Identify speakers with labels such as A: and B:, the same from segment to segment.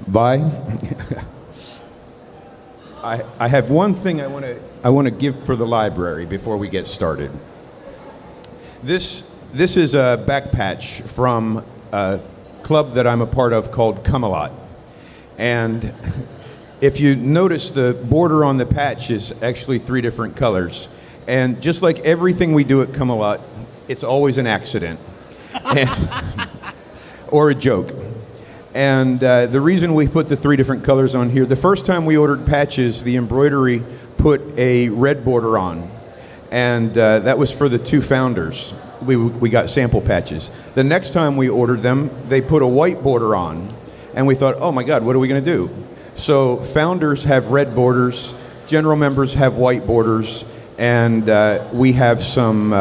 A: Vi, I have one thing I want to give for the library before we get started. This is a back patch from a club that I'm a part of called Come-A-Lot. And if you notice, the border on the patch is actually 3 different colors. And just like everything we do at Come-A-Lot, it's always an accident or a joke. And the reason we put the 3 different colors on here, the first time we ordered patches, the embroidery put a red border on. And that was for the 2 founders. We got sample patches. The next time we ordered them, they put a white border on. And we thought, oh my God, what are we going to do? So founders have red borders, general members have white borders, and we have some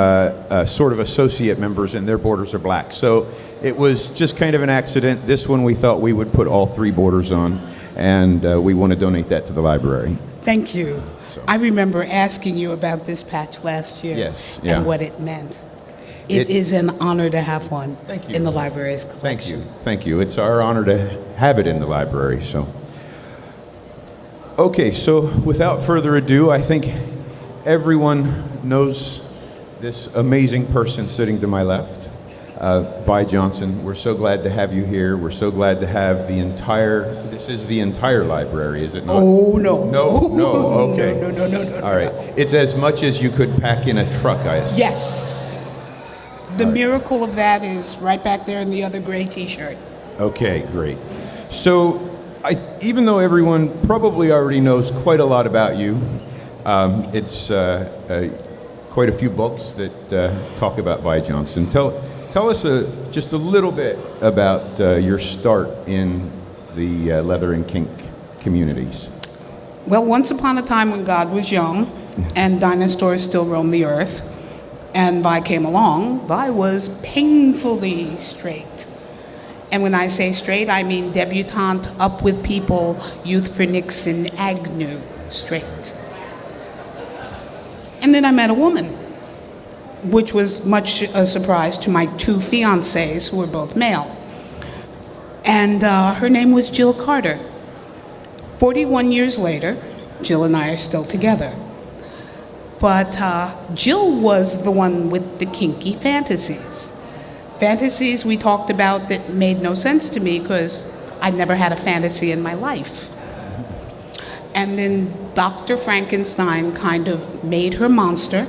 A: sort of associate members, and their borders are black. So it was just kind of an accident. This one we thought we would put all 3 borders on, and we want to donate that to the library.
B: Thank you.
A: So.
B: I remember asking you about this patch last year.
A: Yes, yeah.
B: And what it meant. It is an honor to have one.
A: Thank you.
B: In the library's collection.
A: Thank you. It's our honor to have it in the library. So, okay, so without further ado, I think everyone knows this amazing person sitting to my left, Vi Johnson. We're so glad to have you here. We're so glad to have this is the entire library, is it not?
B: Oh, no.
A: No, okay.
B: No.
A: All right. It's as much as you could pack in a truck, I assume.
B: Yes. The miracle of that is right back there in the other gray T-shirt.
A: Okay, great. So, even though everyone probably already knows quite a lot about you, it's quite a few books that talk about Vi Johnson. Tell us just a little bit about your start in the leather and kink communities.
B: Well, once upon a time when God was young and dinosaurs still roamed the earth, and Vi came along, Vi was painfully straight. And when I say straight, I mean debutante, up with people, youth for Nixon, Agnew, straight. And then I met a woman, which was much a surprise to my 2 fiancés, who were both male. And her name was Jill Carter. 41 years later, Jill and I are still together. But Jill was the one with the kinky fantasies. Fantasies we talked about that made no sense to me because I'd never had a fantasy in my life. And then Dr. Frankenstein kind of made her monster.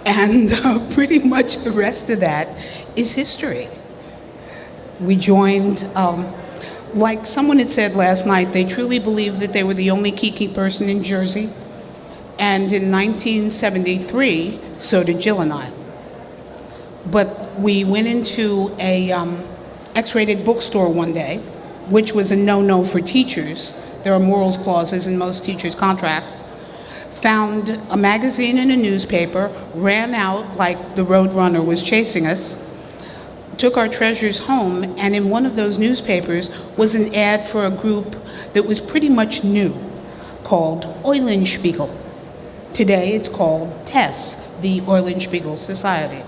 B: And pretty much the rest of that is history. We joined, like someone had said last night, they truly believed that they were the only kinky person in Jersey. And in 1973, so did Jill and I. But we went into a X-rated bookstore one day, which was a no-no for teachers. There are morals clauses in most teachers' contracts. Found a magazine and a newspaper, ran out like the Roadrunner was chasing us, took our treasures home, and in one of those newspapers was an ad for a group that was pretty much new, called Eulenspiegel. Today it's called TESS, the Eulenspiegel Society.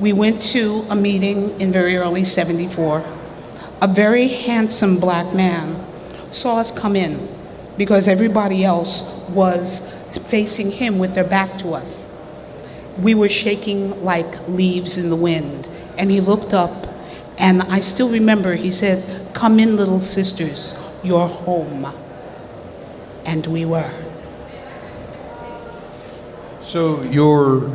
B: We went to a meeting in very early '74. A very handsome black man saw us come in because everybody else was facing him with their back to us. We were shaking like leaves in the wind, and he looked up, and I still remember he said, "Come in, little sisters, you're home." And we were.
A: So you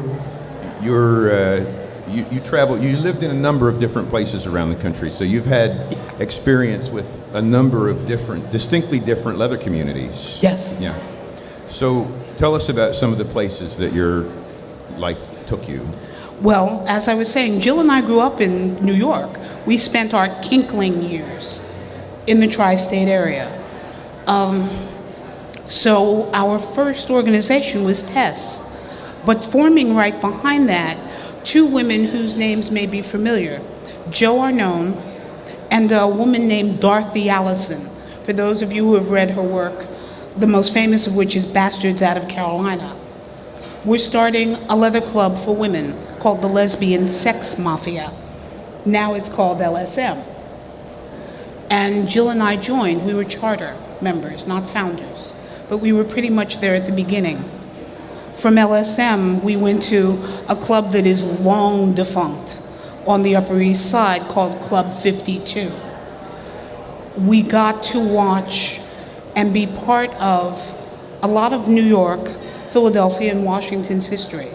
A: traveled, you lived in a number of different places around the country, so you've had experience with a number of distinctly different leather communities.
B: Yes.
A: Yeah. So tell us about some of the places that your life took you.
B: Well, as I was saying, Jill and I grew up in New York. We spent our kinkling years in the tri-state area. So our first organization was TESS. But forming right behind that, 2 women whose names may be familiar, Jo Arnone and a woman named Dorothy Allison. For those of you who have read her work, the most famous of which is Bastards Out of Carolina. We're starting a leather club for women called the Lesbian Sex Mafia. Now it's called LSM. And Jill and I joined. We were charter members, not founders, but we were pretty much there at the beginning. From LSM, we went to a club that is long defunct on the Upper East Side called Club 52. We got to watch and be part of a lot of New York, Philadelphia, and Washington's history.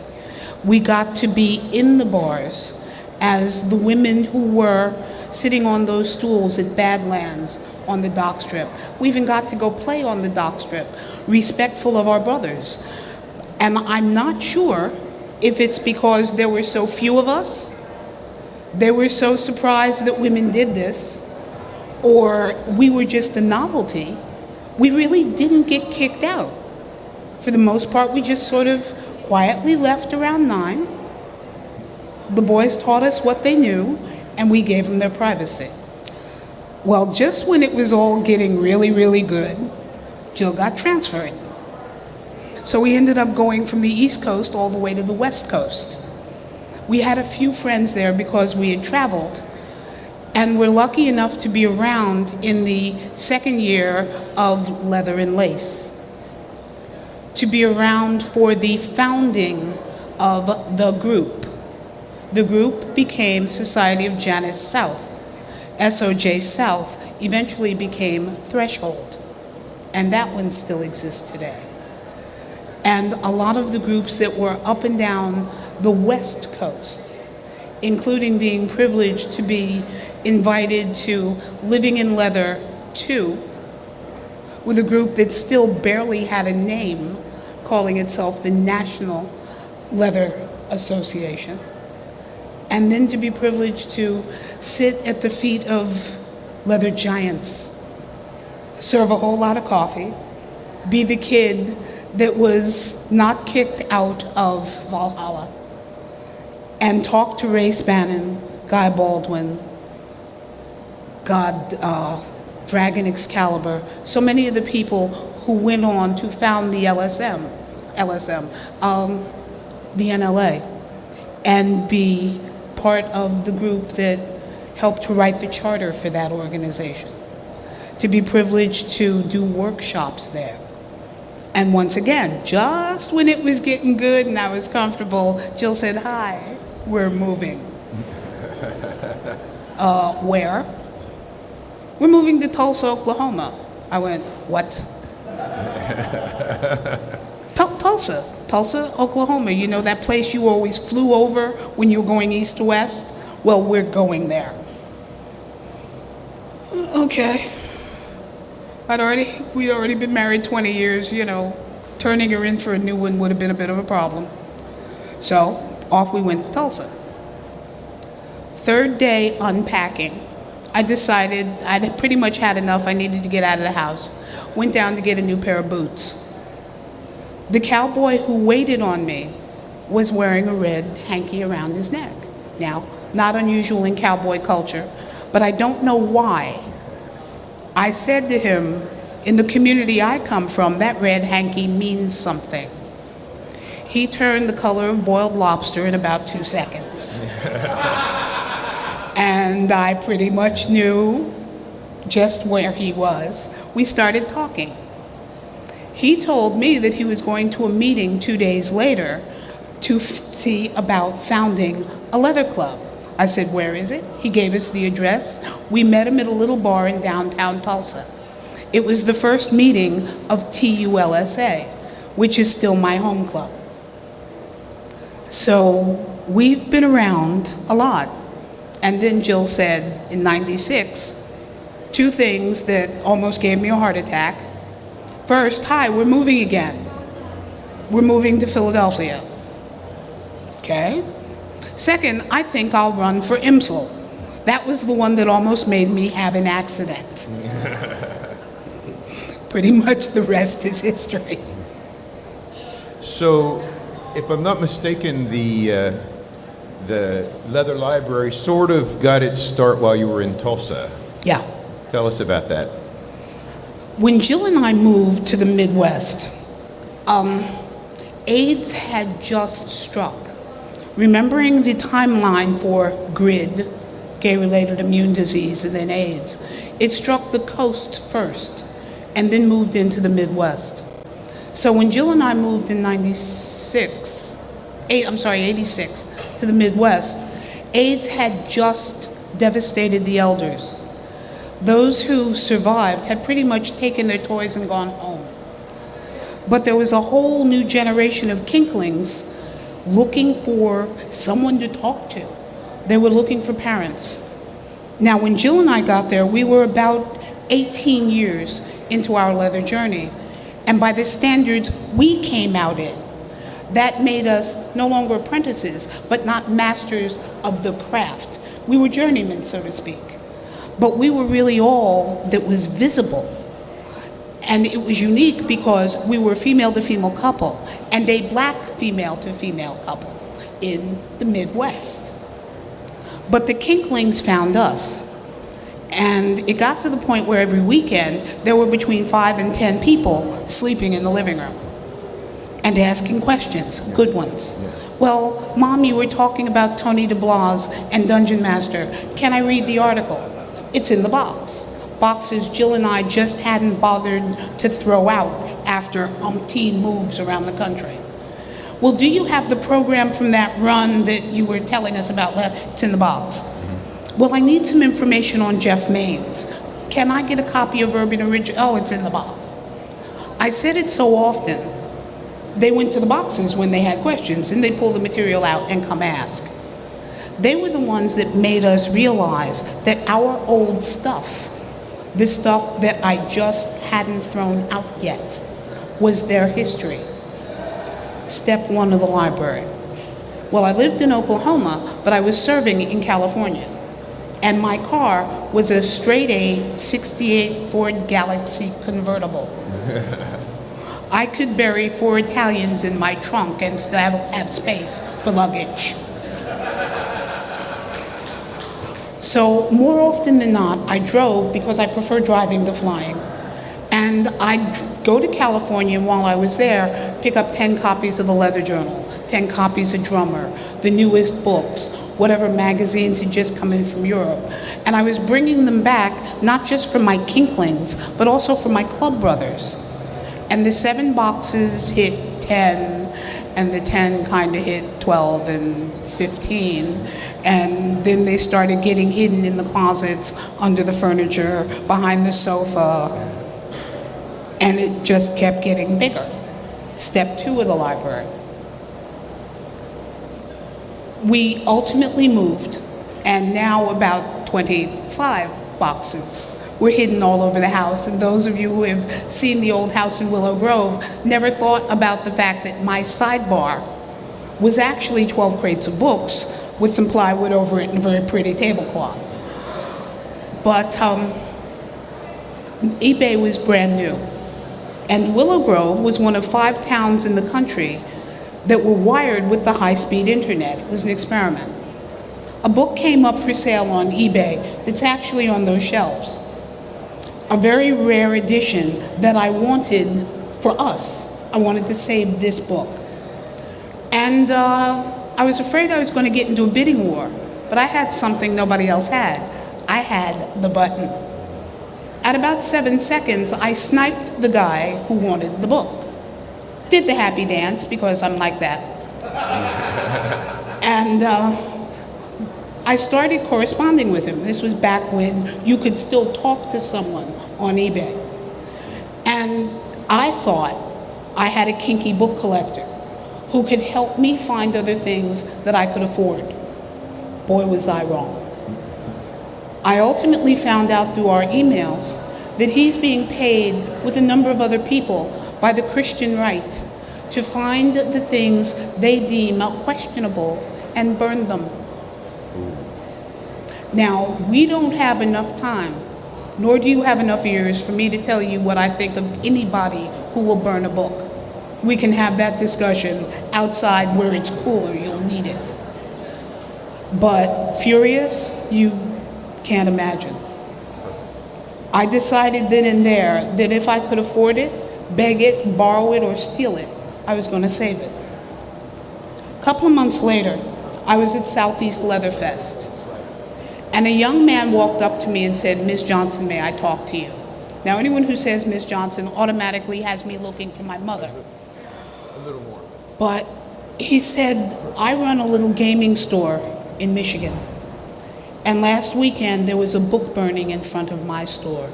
B: We got to be in the bars as the women who were sitting on those stools at Badlands on the dock strip. We even got to go play on the dock strip, respectful of our brothers. And I'm not sure if it's because there were so few of us, they were so surprised that women did this, or we were just a novelty. We really didn't get kicked out. For the most part, we just sort of quietly left around 9. The boys taught us what they knew, and we gave them their privacy. Well, just when it was all getting really, really good, Jill got transferred. So we ended up going from the East Coast all the way to the West Coast. We had a few friends there because we had traveled, and we're lucky enough to be around in the second year of Leather and Lace, to be around for the founding of the group. The group became Society of Janice South. SOJ South eventually became Threshold, and that one still exists today. And a lot of the groups that were up and down the West Coast, including being privileged to be invited to Living in Leather 2, with a group that still barely had a name, calling itself the National Leather Association. And then to be privileged to sit at the feet of leather giants, serve a whole lot of coffee, be the kid that was not kicked out of Valhalla, and talk to Ray Spannon, Guy Baldwin, Dragon Excalibur, so many of the people who went on to found the the NLA, and be part of the group that helped to write the charter for that organization, to be privileged to do workshops there. And once again, just when it was getting good and I was comfortable, Jill said, "Hi, we're moving." Where? "We're moving to Tulsa, Oklahoma." I went, "What?" Tulsa, Oklahoma. You know that place you always flew over when you were going east to west? Well, we're going there. Okay. We'd already been married 20 years, turning her in for a new one would have been a bit of a problem. So off we went to Tulsa. Third day unpacking, I decided I'd pretty much had enough. I needed to get out of the house. Went down to get a new pair of boots. The cowboy who waited on me was wearing a red hanky around his neck. Now, not unusual in cowboy culture, but I don't know why. I said to him, in the community I come from, that red hanky means something. He turned the color of boiled lobster in about 2 seconds. And I pretty much knew just where he was. We started talking. He told me that he was going to a meeting 2 days later to see about founding a leather club. I said, "Where is it?" He gave us the address. We met him at a little bar in downtown Tulsa. It was the first meeting of TULSA, which is still my home club. So we've been around a lot. And then Jill said in '96, 2 things that almost gave me a heart attack. First, "Hi, we're moving again. We're moving to Philadelphia." Okay. Second, "I think I'll run for IMSL." That was the one that almost made me have an accident. Pretty much the rest is history.
A: So, if I'm not mistaken, the Leather Library sort of got its start while you were in Tulsa.
B: Yeah.
A: Tell us about that.
B: When Jill and I moved to the Midwest, AIDS had just struck. Remembering the timeline for GRID, gay-related immune disease, and then AIDS. It struck the coast first and then moved into the Midwest. So when Jill and I moved in 86 to the Midwest, AIDS had just devastated the elders. Those who survived had pretty much taken their toys and gone home. But there was a whole new generation of kinklings looking for someone to talk to. They were looking for parents. Now, when Jill and I got there, we were about 18 years into our leather journey. And by the standards we came out in, that made us no longer apprentices, but not masters of the craft. We were journeymen, so to speak. But we were really all that was visible. And it was unique because we were a female-to-female couple and a black female-to-female couple in the Midwest. But the kinklings found us. And it got to the point where every weekend there were between 5 and 10 people sleeping in the living room and asking questions, good ones. Well, Mom, you were talking about Tony DeBlas and Dungeon Master. Can I read the article? It's in the box. Boxes Jill and I just hadn't bothered to throw out after umpteen moves around the country. Well, do you have the program from that run that you were telling us about? It's in the box. Well, I need some information on Jeff Maines. Can I get a copy of Urban Original? Oh, it's in the box. I said it so often, they went to the boxes when they had questions, and they'd pull the material out and come ask. They were the ones that made us realize that our old stuff, the stuff that I just hadn't thrown out yet, was their history. Step one of the library. Well, I lived in Oklahoma, but I was serving in California. And my car was a straight A 68 Ford Galaxy convertible. I could bury 4 Italians in my trunk and still have space for luggage. So more often than not, I drove because I prefer driving to flying. And I'd go to California, and while I was there, pick up 10 copies of the Leather Journal, 10 copies of Drummer, the newest books, whatever magazines had just come in from Europe. And I was bringing them back, not just for my kinklings, but also for my club brothers. And the 7 boxes hit 10, and the 10 kind of hit 12 and 15. And then they started getting hidden in the closets, under the furniture, behind the sofa. And it just kept getting bigger. Step 2 of the library. We ultimately moved, and now about 25 boxes were hidden all over the house. And those of you who have seen the old house in Willow Grove never thought about the fact that my sidebar was actually 12 crates of books with some plywood over it and a very pretty tablecloth. But eBay was brand new. And Willow Grove was one of 5 towns in the country that were wired with the high-speed internet. It was an experiment. A book came up for sale on eBay that's actually on those shelves. A very rare edition that I wanted for us. I wanted to save this book. And I was afraid I was going to get into a bidding war, but I had something nobody else had. I had the button. At about 7 seconds, I sniped the guy who wanted the book. Did the happy dance, because I'm like that. And I started corresponding with him. This was back when you could still talk to someone on eBay. And I thought I had a kinky book collector who could help me find other things that I could afford. Boy, was I wrong. I ultimately found out through our emails that he's being paid with a number of other people by the Christian right to find the things they deem questionable and burn them. Now, we don't have enough time, nor do you have enough ears for me to tell you what I think of anybody who will burn a book. We can have that discussion outside where it's cooler, you'll need it. But furious, you can't imagine. I decided then and there that if I could afford it, beg it, borrow it, or steal it, I was going to save it. A couple of months later, I was at Southeast Leather Fest. And a young man walked up to me and said, "Miss Johnson, may I talk to you?" Now, anyone who says Miss Johnson automatically has me looking for my mother.
A: A little more.
B: But he said, "I run a little gaming store in Michigan. And last weekend there was a book burning in front of my store.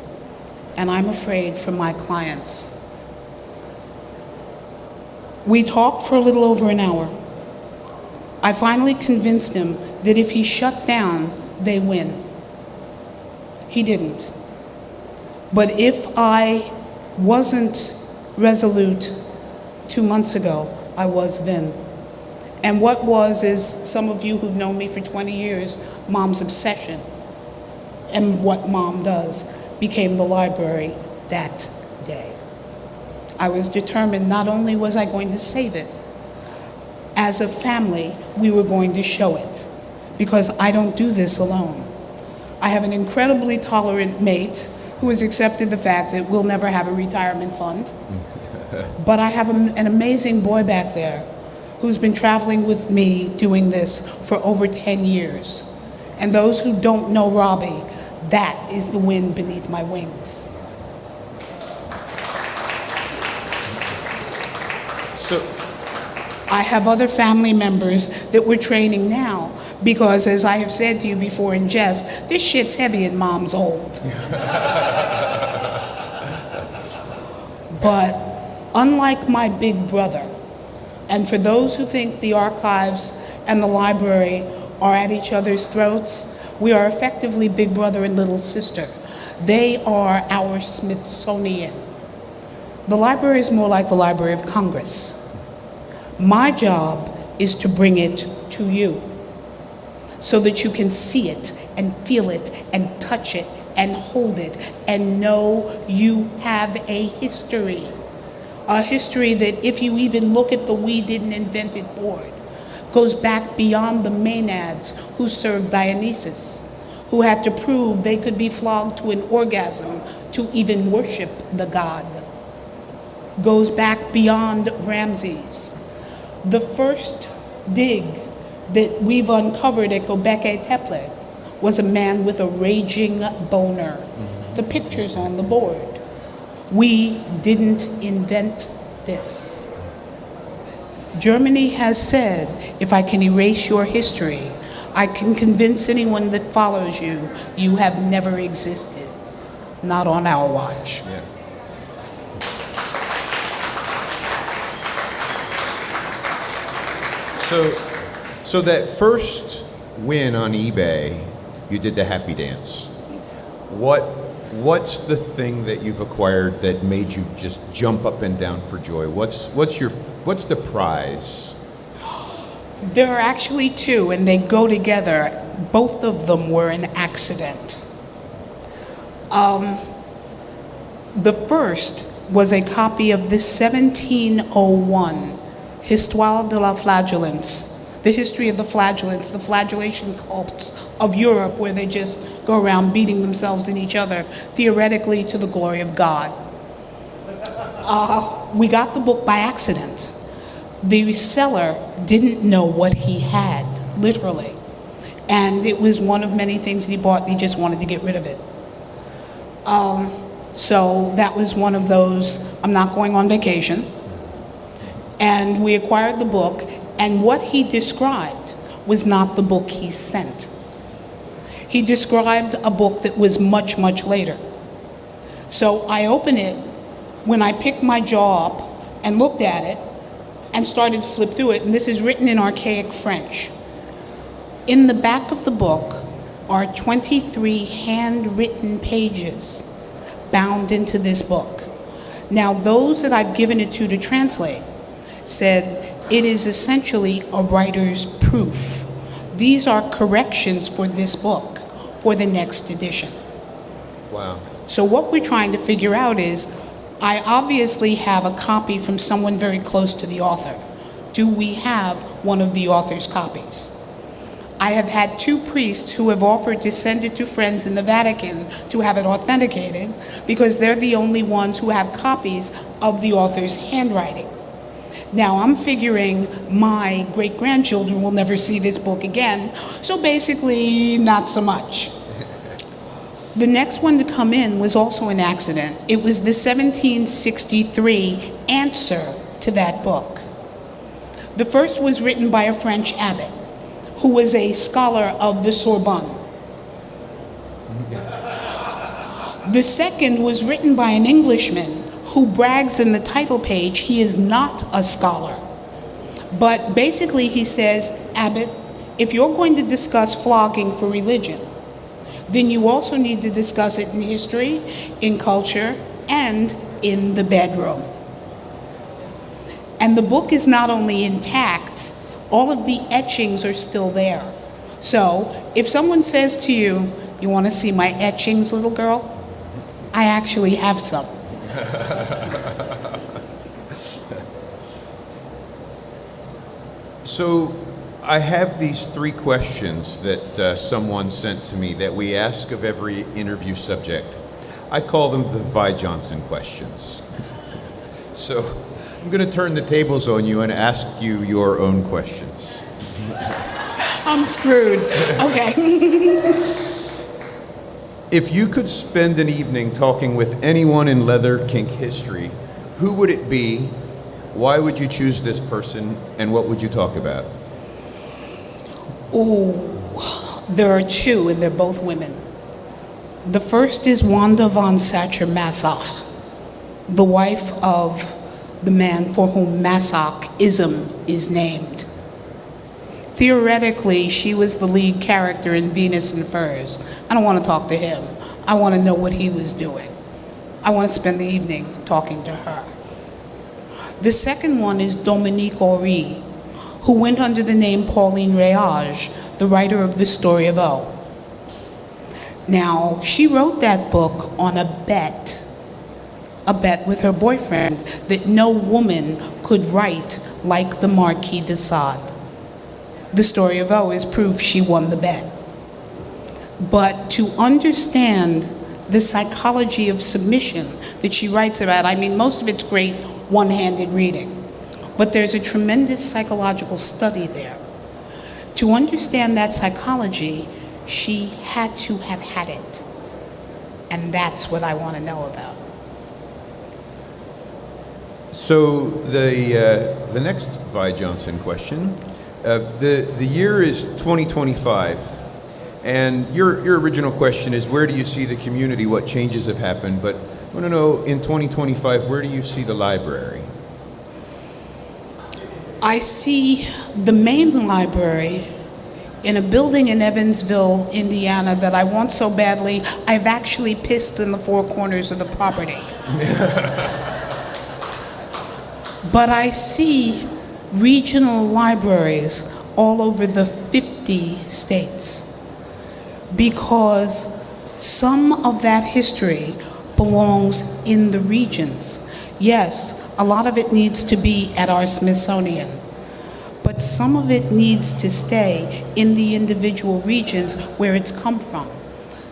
B: And I'm afraid for my clients." We talked for a little over an hour. I finally convinced him that if he shut down, they win. He didn't. But if I wasn't resolute 2 months ago, I was then. And what was is, some of you who've known me for 20 years, Mom's obsession, and what Mom does, became the library that day. I was determined not only was I going to save it, as a family, we were going to show it, because I don't do this alone. I have an incredibly tolerant mate who has accepted the fact that we'll never have a retirement fund. But I have an amazing boy back there who's been traveling with me doing this for over 10 years. And those who don't know Robbie, that is the wind beneath my wings.
A: So,
B: I have other family members that we're training now because, as I have said to you before in jest, this shit's heavy and Mom's old. But unlike my big brother, and for those who think the archives and the library are at each other's throats, we are effectively big brother and little sister. They are our Smithsonian. The library is more like the Library of Congress. My job is to bring it to you so that you can see it and feel it and touch it and hold it and know you have a history. A history that, if you even look at the "we didn't invent it" board, goes back beyond the Maenads who served Dionysus, who had to prove they could be flogged to an orgasm to even worship the god. Goes back beyond Ramses. The first dig that we've uncovered at Göbekli Tepe was a man with a raging boner. The picture's on the board. We didn't invent this. Germany has said, if I can erase your history, I can convince anyone that follows you, you have never existed. Not on our watch.
A: yeah. So that first win on eBay, you did the happy dance. What's the thing that you've acquired that made you just jump up and down for joy? What's the prize?
B: There are actually two, and they go together. Both of them were an accident. The first was a copy of the 1701 Histoire de la Flagellance, the history of the flagellants, the flagellation cults of Europe, where they just go around beating themselves and each other, theoretically to the glory of God. We got the book by accident. The seller didn't know what he had, literally. And it was one of many things that he bought, and he just wanted to get rid of it. So that was one of those, I'm not going on vacation. And we acquired the book, and what he described was not the book he sent. He described a book that was much, much later. So I opened it when I picked my jaw up and looked at it and started to flip through it, and this is written in archaic French. In the back of the book are 23 handwritten pages bound into this book. Now, those that I've given it to translate said it is essentially a writer's proof. These are corrections for this book for the next edition.
A: Wow.
B: So what we're trying to figure out is, I obviously have a copy from someone very close to the author. Do we have one of the author's copies? I have had 2 priests who have offered to send it to friends in the Vatican to have it authenticated, because they're the only ones who have copies of the author's handwriting. Now, I'm figuring my great-grandchildren will never see this book again, so basically, not so much. The next one to come in was also an accident. It was the 1763 answer to that book. The first was written by a French abbot who was a scholar of the Sorbonne. The second was written by an Englishman who brags in the title page he is not a scholar. But basically he says, Abbot, if you're going to discuss flogging for religion, then you also need to discuss it in history, in culture, and in the bedroom. And the book is not only intact, all of the etchings are still there. So if someone says to you, you want to see my etchings, little girl? I actually have some.
A: So I have these 3 questions that someone sent to me that we ask of every interview subject. I call them the Vi Johnson questions. So I'm going to turn the tables on you and ask you your own questions.
B: I'm screwed. Okay.
A: If you could spend an evening talking with anyone in leather kink history, who would it be? Why would you choose this person? And what would you talk about?
B: Ooh, there are 2, and they're both women. The first is Wanda von Sacher-Masoch, the wife of the man for whom Masochism is named. Theoretically, she was the lead character in Venus in Furs. I don't want to talk to him. I want to know what he was doing. I want to spend the evening talking to her. The second one is Dominique Horry, who went under the name Pauline Réage, the writer of The Story of O. Now, she wrote that book on a bet with her boyfriend that no woman could write like the Marquis de Sade. The Story of O is proof she won the bet. But to understand the psychology of submission that she writes about, I mean, most of it's great one-handed reading, but there's a tremendous psychological study there. To understand that psychology, she had to have had it. And that's what I want to know about.
A: So the next Vi Johnson question, the year is 2025, and your original question is, where do you see the community? What changes have happened? But I want to know, in 2025, where do you see the library?
B: I see the main library in a building in Evansville, Indiana, that I want so badly, I've actually pissed in the 4 corners of the property. But I see regional libraries all over the 50 states, because some of that history belongs in the regions. Yes, a lot of it needs to be at our Smithsonian, but some of it needs to stay in the individual regions where it's come from,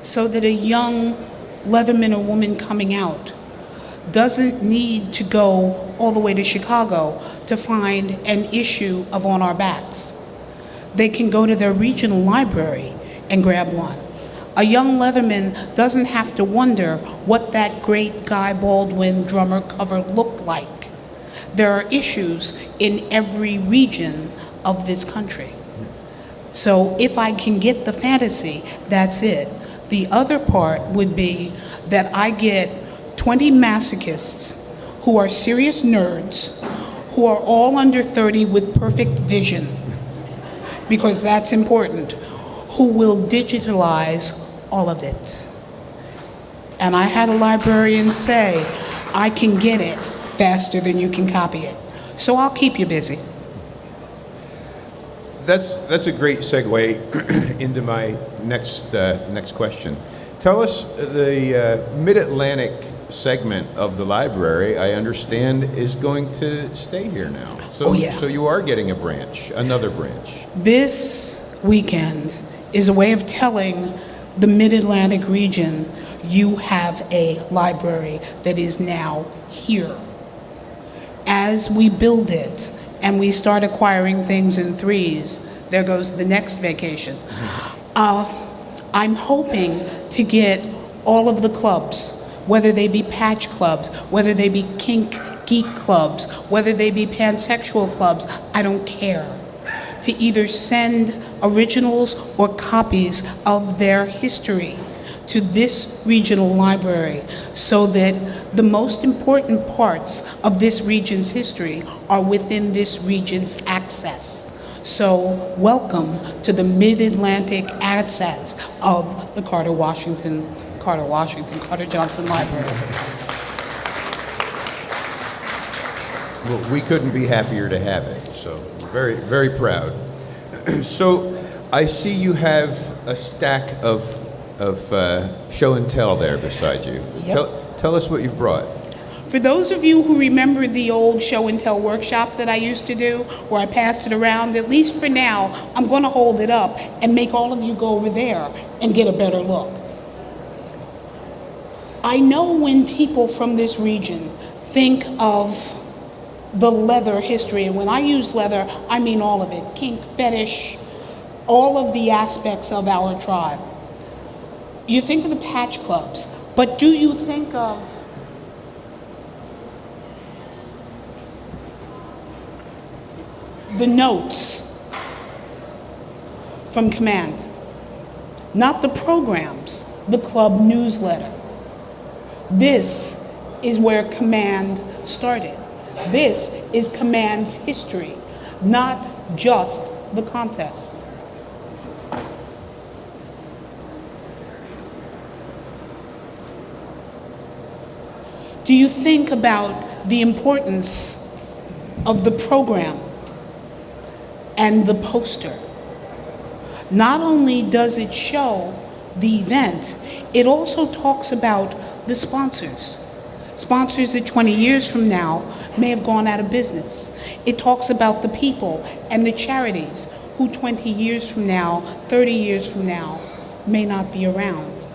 B: so that a young Leatherman or woman coming out doesn't need to go all the way to Chicago to find an issue of On Our Backs. They can go to their regional library and grab one. A young Leatherman doesn't have to wonder what that great Guy Baldwin drummer cover looked like. There are issues in every region of this country. So if I can get the fantasy, that's it. The other part would be that I get 20 masochists who are serious nerds, who are all under 30 with perfect vision, because that's important, who will digitalize all of it. And I had a librarian say, I can get it faster than you can copy it. So I'll keep you busy.
A: That's a great segue into my next question. Tell us, the Mid-Atlantic segment of the library, I understand, is going to stay here now. So,
B: oh, yeah.
A: So you are getting a branch, another branch.
B: This weekend is a way of telling the Mid-Atlantic region, you have a library that is now here. as we build it and we start acquiring things in threes, there goes the next vacation. I'm hoping to get all of the clubs, whether they be patch clubs, whether they be kink geek clubs, whether they be pansexual clubs, I don't care, to either send originals or copies of their history to this regional library so that the most important parts of this region's history are within this region's access. So welcome to the Mid-Atlantic access of the Carter Johnson Library.
A: Well, we couldn't be happier to have it, so very, very proud. So I see you have a stack of show and tell there beside you.
B: Yep.
A: Tell us what you've brought.
B: For those of you who remember the old show and tell workshop that I used to do, where I passed it around, at least for now, I'm going to hold it up and make all of you go over there and get a better look. I know when people from this region think of the leather history, and when I use leather, I mean all of it, kink, fetish, all of the aspects of our tribe. You think of the patch clubs, but do you think of the notes from Command? Not the programs, the club newsletter. This is where Command started. This is Command's history, not just the contest. Do you think about the importance of the program and the poster? Not only does it show the event, it also talks about the sponsors. Sponsors that 20 years from now may have gone out of business. It talks about the people and the charities who 20 years from now, 30 years from now, may not be around.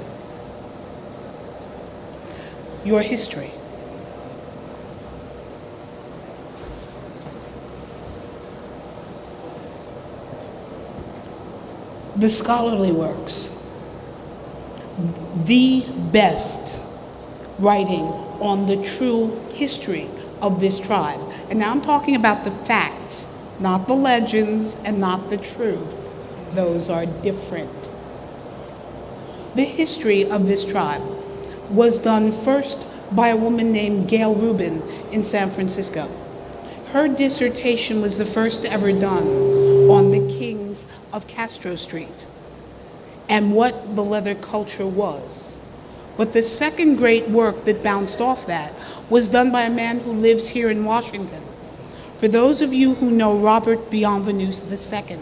B: Your history. The scholarly works, the best writing on the true history of this tribe. And now I'm talking about the facts, not the legends and not the truth. Those are different. The history of this tribe was done first by a woman named Gail Rubin in San Francisco. Her dissertation was the first ever done on the kings of Castro Street and what the leather culture was. But the second great work that bounced off that was done by a man who lives here in Washington. For those of you who know Robert Bienvenu II,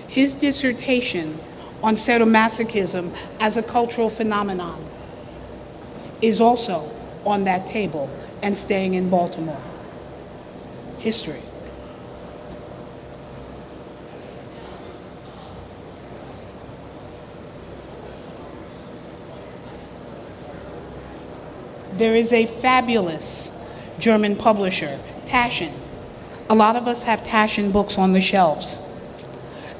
B: his dissertation on sadomasochism as a cultural phenomenon is also on that table and staying in Baltimore. History. There is a fabulous German publisher, Taschen. A lot of us have Taschen books on the shelves.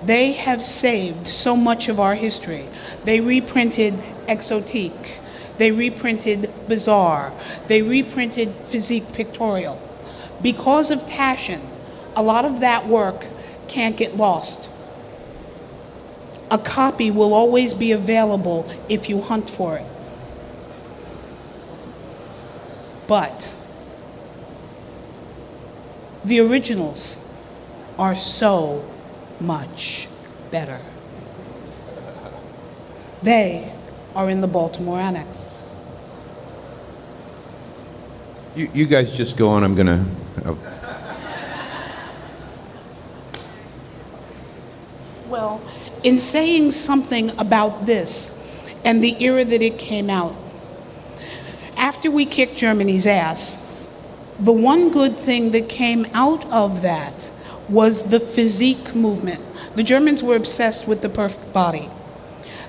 B: They have saved so much of our history. They reprinted Exotique. They reprinted Bazaar. They reprinted Physique Pictorial. Because of Taschen, a lot of that work can't get lost. A copy will always be available if you hunt for it. But the originals are so much better. They are in the Baltimore Annex.
A: You guys just go on. I'm gonna.
B: Well, in saying something about this and the era that it came out, after we kicked Germany's ass, the one good thing that came out of that was the physique movement. The Germans were obsessed with the perfect body.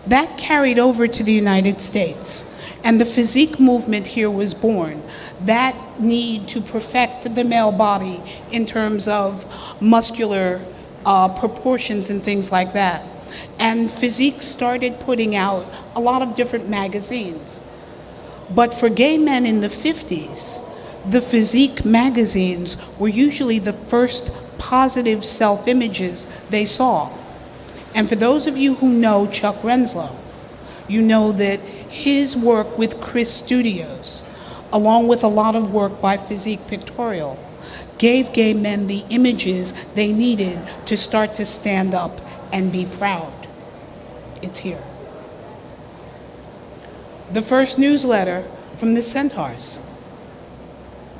B: That carried over to the United States. And the physique movement here was born. That need to perfect the male body in terms of muscular proportions and things like that. And physique started putting out a lot of different magazines. But for gay men in the 50s, the physique magazines were usually the first positive self-images they saw. And for those of you who know Chuck Renslow, you know that his work with Chris Studios, along with a lot of work by Physique Pictorial, gave gay men the images they needed to start to stand up and be proud. It's here. The first newsletter from the Centaurs,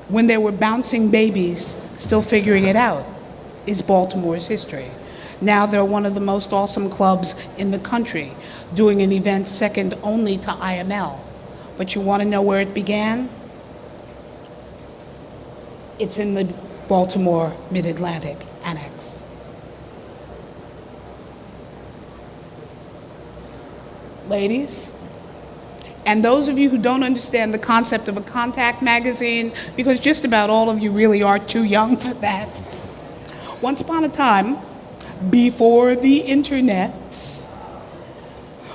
B: when they were bouncing babies, still figuring it out, is Baltimore's history. Now they're one of the most awesome clubs in the country, doing an event second only to IML. But you want to know where it began? It's in the Baltimore Mid-Atlantic Annex. Ladies, and those of you who don't understand the concept of a contact magazine, because just about all of you really are too young for that. Once upon a time, before the internet,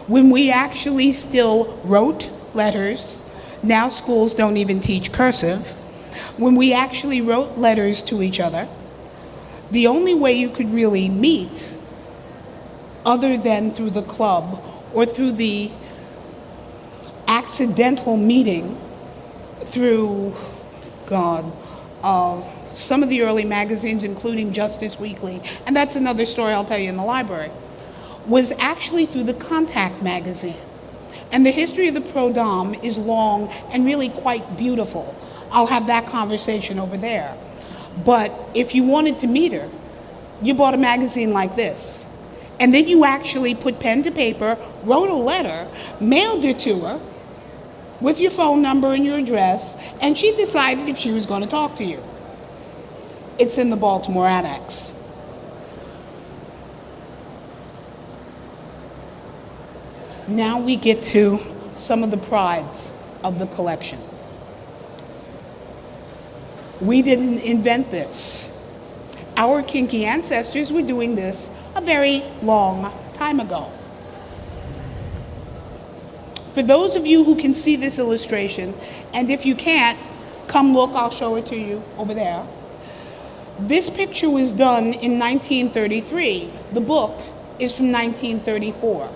B: when we actually still wrote letters, now schools don't even teach cursive, when we actually wrote letters to each other, the only way you could really meet, other than through the club or through the accidental meeting through, some of the early magazines, including Justice Weekly, and that's another story I'll tell you in the library, was actually through the Contact magazine. And the history of the Pro Dom is long and really quite beautiful. I'll have that conversation over there. But if you wanted to meet her, you bought a magazine like this. And then you actually put pen to paper, wrote a letter, mailed it to her with your phone number and your address, and she decided if she was going to talk to you. It's in the Baltimore Annex. Now we get to some of the prides of the collection. We didn't invent this. Our kinky ancestors were doing this a very long time ago. For those of you who can see this illustration, and if you can't, come look, I'll show it to you over there. This picture was done in 1933. The book is from 1934.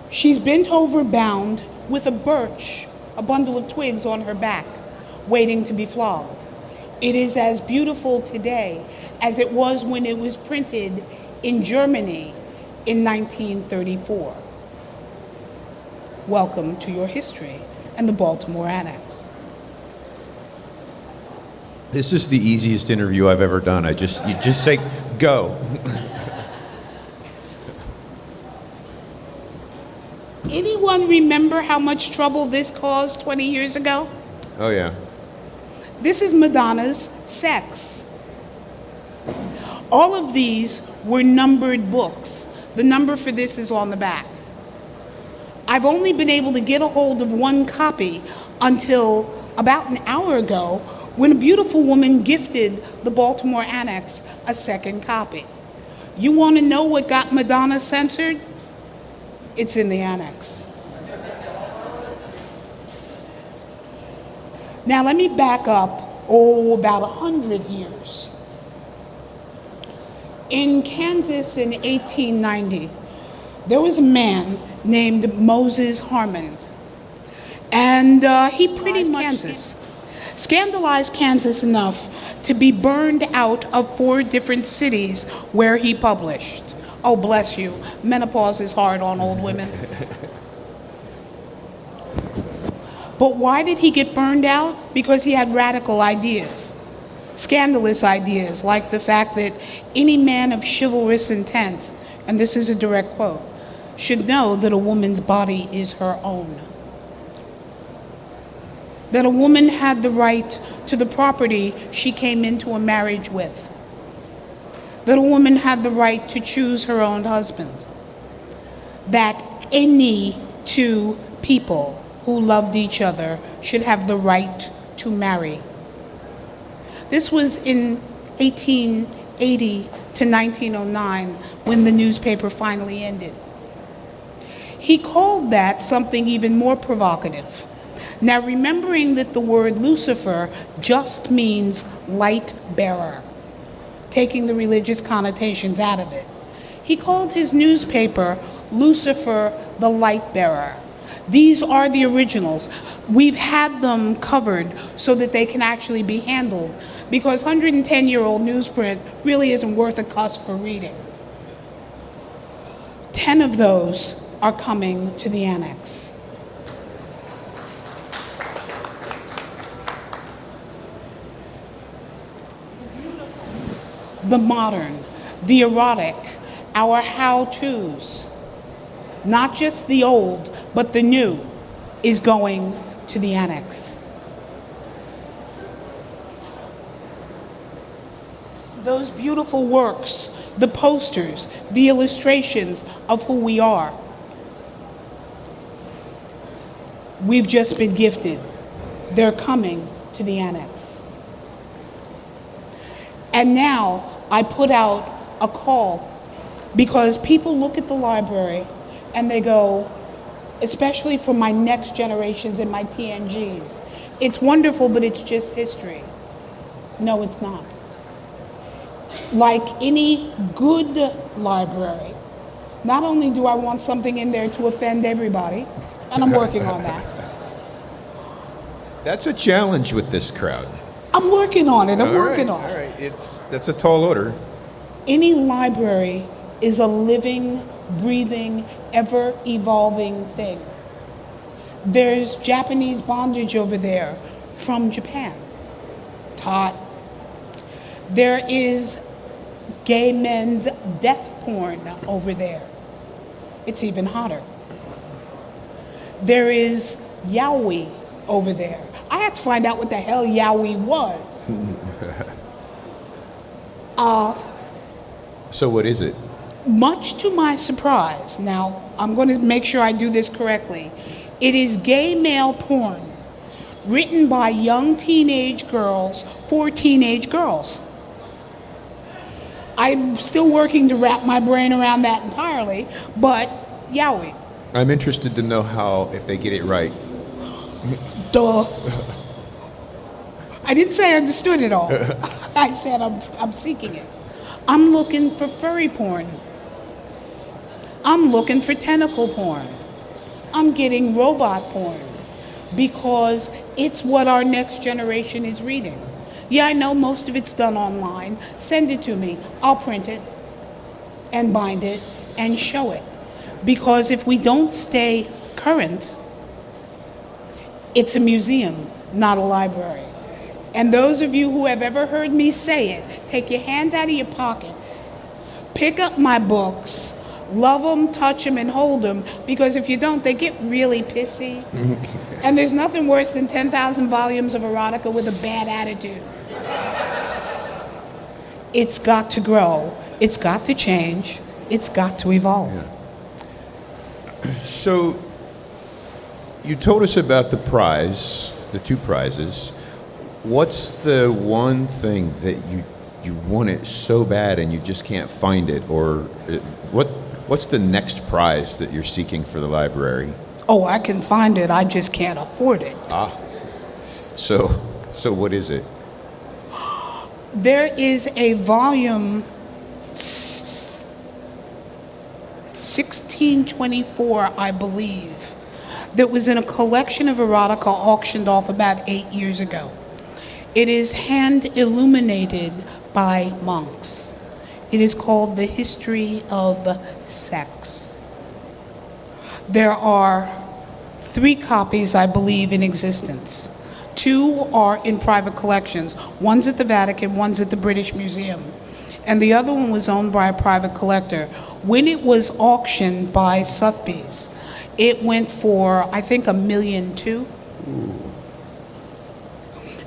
B: She's bent over bound with a birch, a bundle of twigs on her back, waiting to be flogged. It is as beautiful today as it was when it was printed in Germany in 1934. Welcome to your history and the Baltimore Annex.
A: This is the easiest interview I've ever done. You just say, go.
B: Anyone remember how much trouble this caused 20 years ago?
A: Oh, yeah.
B: This is Madonna's Sex. All of these were numbered books. The number for this is on the back. I've only been able to get a hold of one copy until about an hour ago, when a beautiful woman gifted the Baltimore Annex a second copy. You want to know what got Madonna censored? It's in the Annex. Now let me back up, about 100 years. In Kansas in 1890, there was a man named Moses Harmon. And he pretty much scandalized Kansas enough to be burned out of 4 different cities where he published. Oh, bless you. Menopause is hard on old women. But why did he get burned out? Because he had radical ideas, scandalous ideas, like the fact that any man of chivalrous intent, and this is a direct quote, should know that a woman's body is her own. That a woman had the right to the property she came into a marriage with. That a woman had the right to choose her own husband. That any 2 people who loved each other should have the right to marry. This was in 1880 to 1909 when the newspaper finally ended. He called that something even more provocative. Now, remembering that the word Lucifer just means light bearer, taking the religious connotations out of it, he called his newspaper Lucifer the Light Bearer. These are the originals. We've had them covered so that they can actually be handled, because 110-year-old newsprint really isn't worth a cuss for reading. 10 of those are coming to the annex. The modern, the erotic, our how-tos, not just the old, but the new, is going to the annex. Those beautiful works, the posters, the illustrations of who we are, we've just been gifted. They're coming to the annex. And now I put out a call, because people look at the library and they go, especially for my next generations and my TNGs, it's wonderful, but it's just history. No, it's not. Like any good library, not only do I want something in there to offend everybody, and I'm working on that.
A: That's a challenge with this crowd.
B: I'm working on it. I'm working on
A: All
B: it.
A: right, that's a tall order.
B: Any library is a living, breathing, ever-evolving thing. There's Japanese bondage over there from Japan, taught. There is gay men's death porn over there. It's even hotter. There is yaoi over there. I had to find out what the hell yaoi was.
A: So what is it?
B: Much to my surprise, now I'm going to make sure I do this correctly, it is gay male porn written by young teenage girls for teenage girls. I'm still working to wrap my brain around that entirely, but yaoi.
A: I'm interested to know how, if they get it right.
B: Duh. I didn't say I understood it all. I said I'm seeking it. I'm looking for furry porn. I'm looking for tentacle porn. I'm getting robot porn, because it's what our next generation is reading. Yeah, I know most of it's done online. Send it to me. I'll print it and bind it and show it. Because if we don't stay current, it's a museum, not a library. And those of you who have ever heard me say it, take your hands out of your pockets, pick up my books, love them, touch them, and hold them, because if you don't, they get really pissy. And there's nothing worse than 10,000 volumes of erotica with a bad attitude. It's got to grow, it's got to change, it's got to evolve.
A: Yeah. So, you told us about the prize, the two prizes. What's the one thing that you want it so bad and you just can't find it? Or what's the next prize that you're seeking for the library?
B: Oh, I can find it, I just can't afford it.
A: So what is it?
B: There is a volume 1624, I believe, that was in a collection of erotica auctioned off about 8 years ago. It is hand illuminated by monks. It is called The History of Sex. There are 3 copies, I believe, in existence. 2 are in private collections. One's at the Vatican, one's at the British Museum. And the other one was owned by a private collector. When it was auctioned by Sotheby's, it went for, I think, $1.2 million.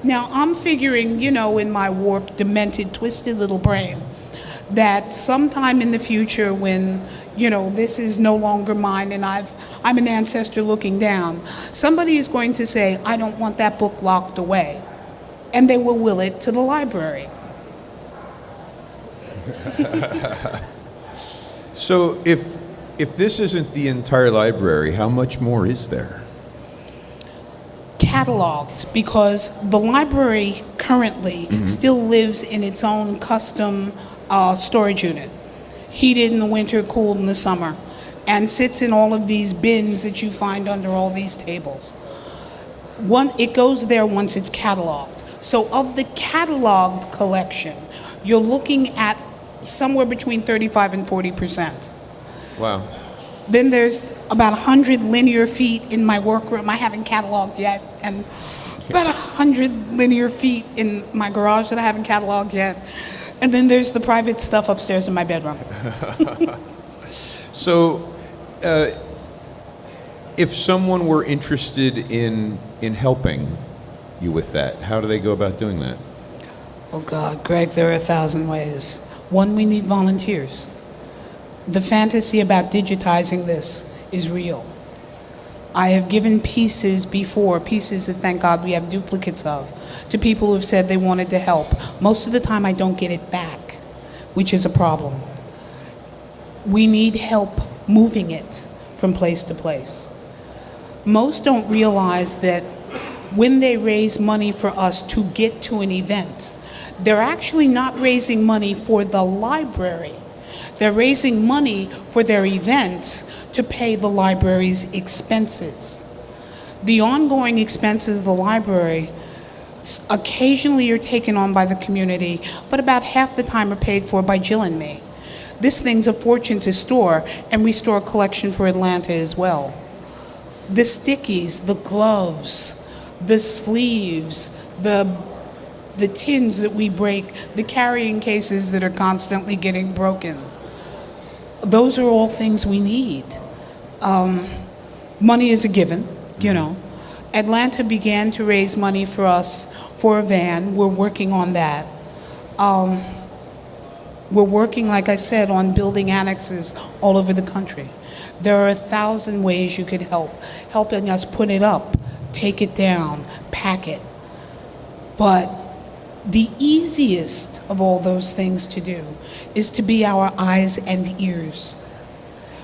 B: Now, I'm figuring, in my warped, demented, twisted little brain, that sometime in the future when, this is no longer mine and I'm an ancestor looking down, somebody is going to say, I don't want that book locked away. And they will will it to the library.
A: So if this isn't the entire library, how much more is there?
B: Cataloged, because the library currently still lives in its own custom storage unit, heated in the winter, cooled in the summer, and sits in all of these bins that you find under all these tables. It goes there once it's cataloged. So of the cataloged collection, you're looking at somewhere between 35 and 40%.
A: Wow.
B: Then there's about 100 linear feet in my workroom. I haven't cataloged yet, and about 100 linear feet in my garage that I haven't cataloged yet. And then there's the private stuff upstairs in my bedroom.
A: So, if someone were interested in helping you with that, how do they go about doing that?
B: Oh God, Greg, there are 1,000 ways. One, we need volunteers. The fantasy about digitizing this is real. I have given pieces before, pieces that thank God we have duplicates of, to people who have said they wanted to help. Most of the time I don't get it back, which is a problem. We need help moving it from place to place. Most don't realize that when they raise money for us to get to an event, they're actually not raising money for the library. They're raising money for their events to pay the library's expenses. The ongoing expenses of the library occasionally are taken on by the community, but about half the time are paid for by Jill and me. This thing's a fortune to store, and we store a collection for Atlanta as well. The stickies, the gloves, the sleeves, the tins that we break, the carrying cases that are constantly getting broken. Those are all things we need. Money is a given, Atlanta began to raise money for us for a van. We're working on that. We're working, like I said, on building annexes all over the country. There are 1,000 ways you could help, helping us put it up, take it down, pack it. But the easiest of all those things to do is to be our eyes and ears.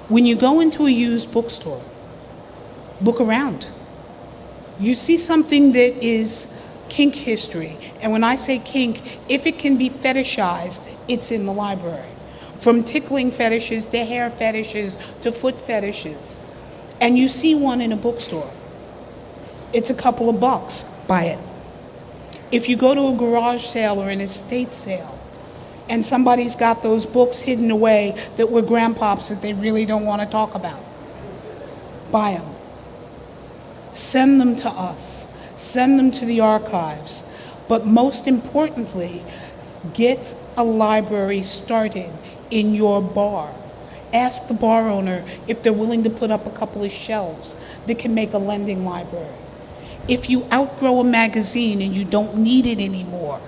B: When you go into a used bookstore, look around. You see something that is kink history. And when I say kink, if it can be fetishized, it's in the library. From tickling fetishes to hair fetishes to foot fetishes. And you see one in a bookstore. It's a couple of bucks. Buy it. If you go to a garage sale or an estate sale, and somebody's got those books hidden away that were grandpops that they really don't want to talk about, buy them. Send them to us. Send them to the archives. But most importantly, get a library started in your bar. Ask the bar owner if they're willing to put up a couple of shelves that can make a lending library. If you outgrow a magazine and you don't need it anymore,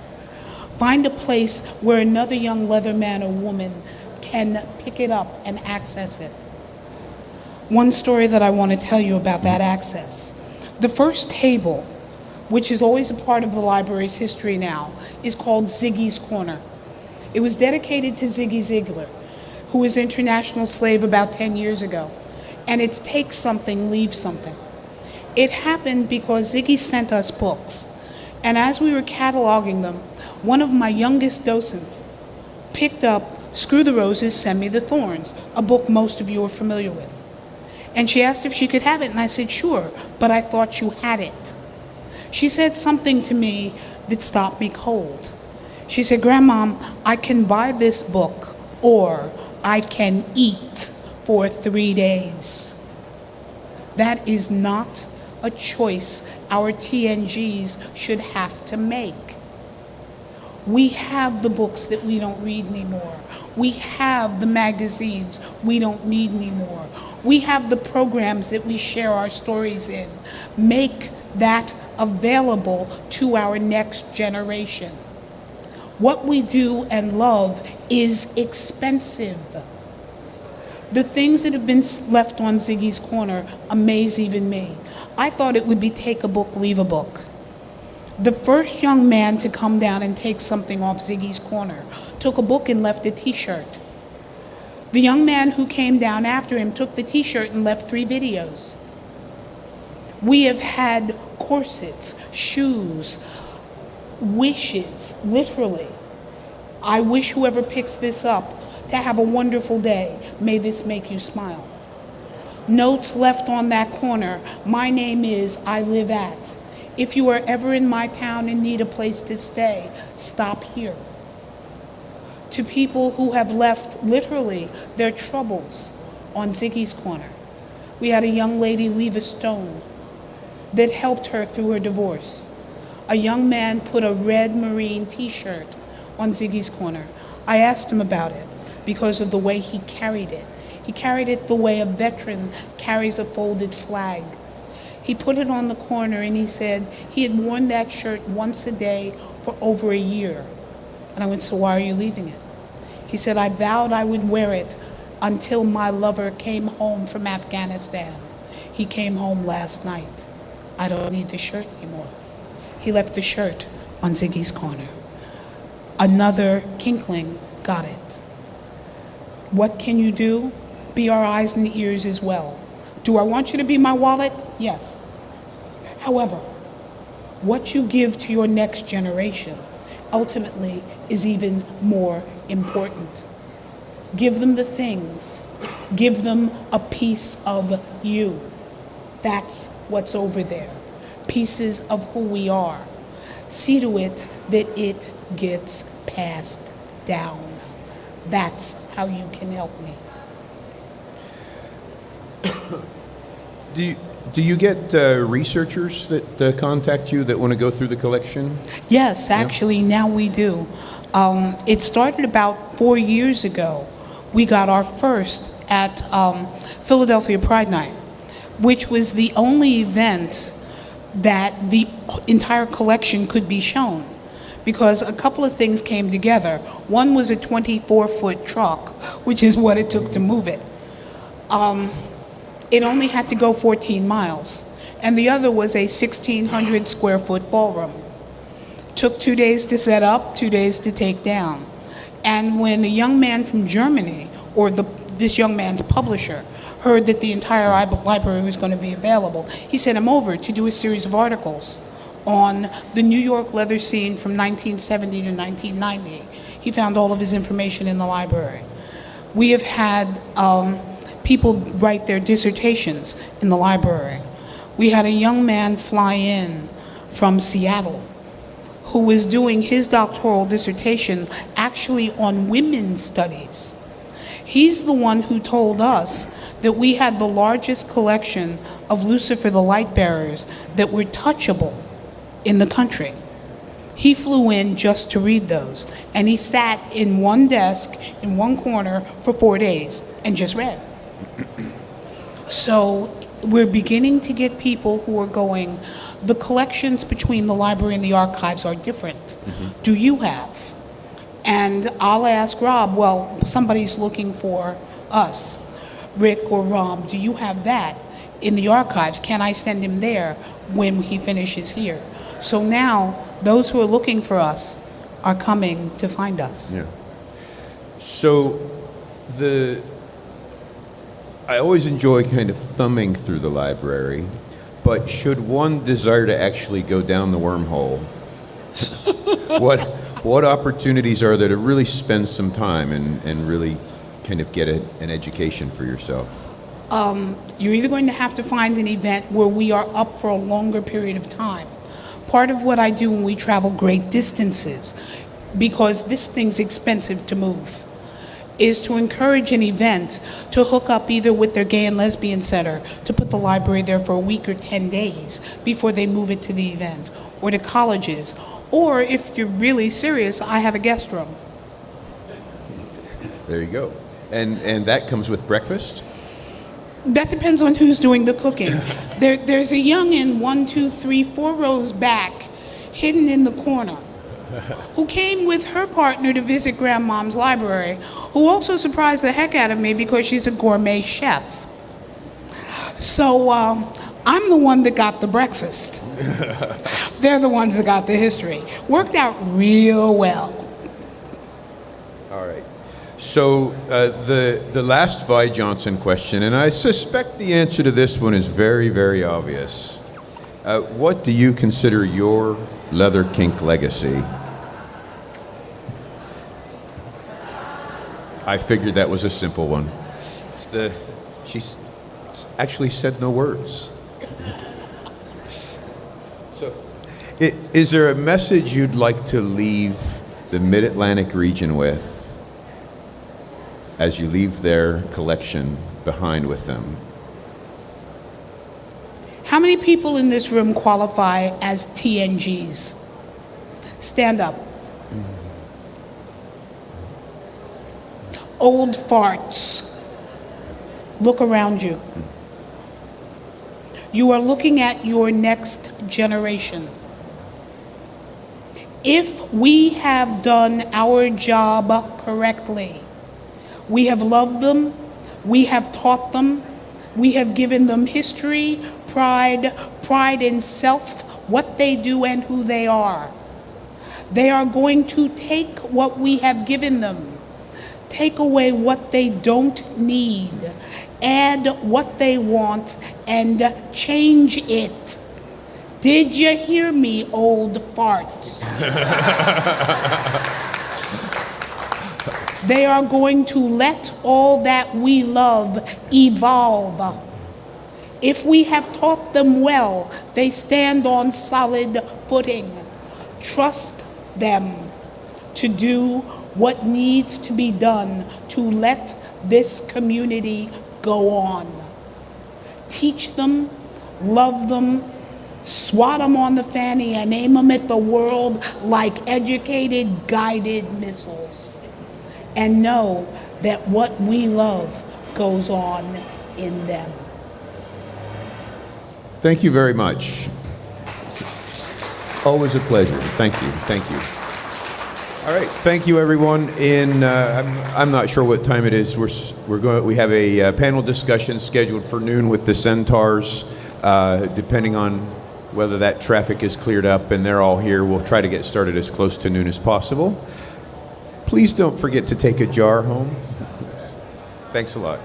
B: find a place where another young leather man or woman can pick it up and access it. One story that I want to tell you about that access. The first table, which is always a part of the library's history now, is called Ziggy's Corner. It was dedicated to Ziggy Ziglar, who was international slave about 10 years ago. And it's take something, leave something. It happened because Ziggy sent us books. And as we were cataloging them, one of my youngest docents picked up Screw the Roses, Send Me the Thorns, a book most of you are familiar with. And she asked if she could have it, and I said, sure, but I thought you had it. She said something to me that stopped me cold. She said, Grandmom, I can buy this book, or I can eat for 3 days. That is not a choice our TNGs should have to make. We have the books that we don't read anymore. We have the magazines we don't need anymore. We have the programs that we share our stories in. Make that available to our next generation. What we do and love is expensive. The things that have been left on Ziggy's Corner amaze even me. I thought it would be take a book, leave a book. The first young man to come down and take something off Ziggy's Corner took a book and left a t-shirt. The young man who came down after him took the t-shirt and left 3 videos. We have had corsets, shoes, wishes, literally. I wish whoever picks this up to have a wonderful day. May this make you smile. Notes left on that corner. My name is I live at. If you are ever in my town and need a place to stay, stop here. To people who have left, literally, their troubles on Ziggy's Corner. We had a young lady leave a stone that helped her through her divorce. A young man put a red marine t-shirt on Ziggy's Corner. I asked him about it because of the way he carried it. He carried it the way a veteran carries a folded flag. He put it on the corner and he said he had worn that shirt once a day for over a year. And I went, so why are you leaving it? He said, I vowed I would wear it until my lover came home from Afghanistan. He came home last night. I don't need the shirt anymore. He left the shirt on Ziggy's Corner. Another Kinkling got it. What can you do? Be our eyes and ears as well. Do I want you to be my wallet? Yes. However, what you give to your next generation ultimately is even more important. Give them the things. Give them a piece of you. That's what's over there. Pieces of who we are. See to it that it gets passed down. That's how you can help me.
A: Do you get researchers that contact you that want to go through the collection?
B: Yes, actually, now we do. It started about 4 years ago. We got our first at Philadelphia Pride Night, which was the only event that the entire collection could be shown, because a couple of things came together. One was a 24-foot truck, which is what it took to move it. It only had to go 14 miles. And the other was a 1,600 square foot ballroom. Took 2 days to set up, 2 days to take down. And when a young man from Germany, or this young man's publisher, heard that the entire library was going to be available, he sent him over to do a series of articles on the New York leather scene from 1970 to 1990. He found all of his information in the library. We have had people write their dissertations in the library. We had a young man fly in from Seattle who was doing his doctoral dissertation actually on women's studies. He's the one who told us that we had the largest collection of Lucifer the Light Bearers that were touchable in the country. He flew in just to read those, and he sat in one desk in one corner for 4 days and just read. So we're beginning to get people who are going, the collections between the library and the archives are different. Mm-hmm. Do you have? And I'll ask Rob, well, somebody's looking for us. Rick or Rob, do you have that in the archives? Can I send him there when he finishes here? So now, those who are looking for us are coming to find us.
A: Yeah. So I always enjoy kind of thumbing through the library, but should one desire to actually go down the wormhole, what opportunities are there to really spend some time and really kind of get an education for yourself?
B: You're either going to have to find an event where we are up for a longer period of time. Part of what I do when we travel great distances, because this thing's expensive to move, is to encourage an event to hook up either with their gay and lesbian center, to put the library there for a week or 10 days before they move it to the event, or to colleges. Or if you're really serious, I have a guest room.
A: There you go. And that comes with breakfast?
B: That depends on who's doing the cooking. There's a youngin', 1, 2, 3, 4 rows back, hidden in the corner. who came with her partner to visit Grandmom's library, who also surprised the heck out of me because she's a gourmet chef. So I'm the one that got the breakfast. They're the ones that got the history. Worked out real well.
A: All right. So the last Vi Johnson question, and I suspect the answer to this one is very, very obvious. What do you consider your leather kink legacy? I figured that was a simple one. She actually said no words. So, is there a message you'd like to leave the Mid-Atlantic region with as you leave their collection behind with them?
B: How many people in this room qualify as TNGs? Stand up. Old farts. Look around you. You are looking at your next generation. If we have done our job correctly, we have loved them, we have taught them, we have given them history, pride in self, what they do and who they are. They are going to take what we have given them, take away what they don't need, add what they want, and change it. Did you hear me, old farts? They are going to let all that we love evolve. If we have taught them well, they stand on solid footing. Trust them to do what needs to be done to let this community go on. Teach them, love them, swat them on the fanny and aim them at the world like educated guided missiles. And know that what we love goes on in them.
A: Thank you very much. It's always a pleasure. Thank you. Thank you. All right. Thank you, everyone. I'm not sure what time it is. We have a panel discussion scheduled for noon with the Centaurs. Depending on whether that traffic is cleared up and they're all here, we'll try to get started as close to noon as possible. Please don't forget to take a jar home. Thanks a lot.